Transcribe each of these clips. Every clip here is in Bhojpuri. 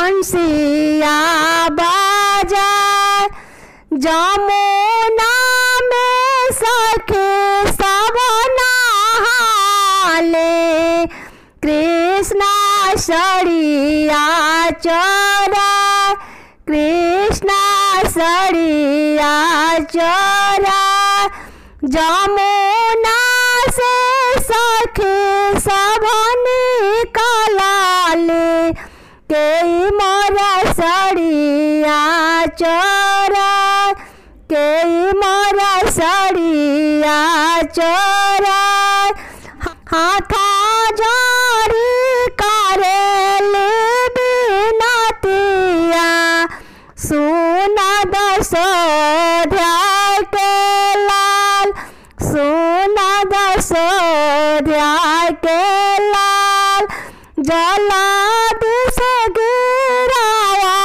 बंसिया बाजाए जमुना में सखी सब नहाले कृष्णा सड़िया चोराए कृष्णा सड़िया चोराए जमुना से सखी सब निकाले के मोरा सड़िया चोराए के मोरा सड़िया चोराए हाथा जोड़ी करेले बिनतिया सुना दशोध्याय के लाल सुना दशोध्याय के लाल जलादि से गिराया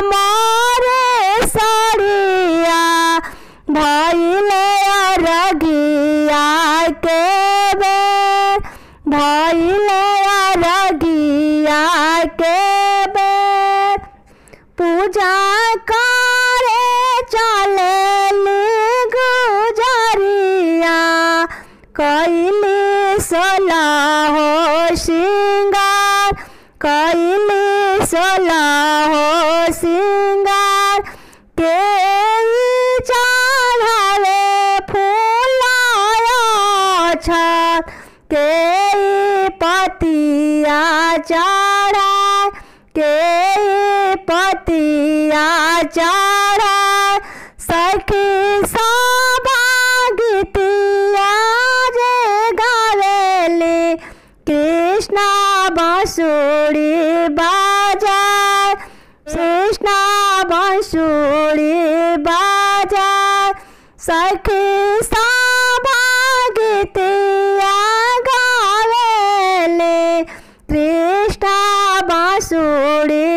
मोरे सड़िया भइले अरगिया के बेर भइले अरगिया के बेर पूजा करे चलेली गुजरिया कैली सोलहो सिंगार कैली सोलहो सिंगार के चढ़ावे फूलाया छत के पतिया चढ़ा के पतिया चढ़ा सखी गीतिया जे गावेली कृष्णा बांसुरी बाजाए कृष्णा बांसुरी बाजाए सखी गीतिया गावेली कृष्णा बांसुरी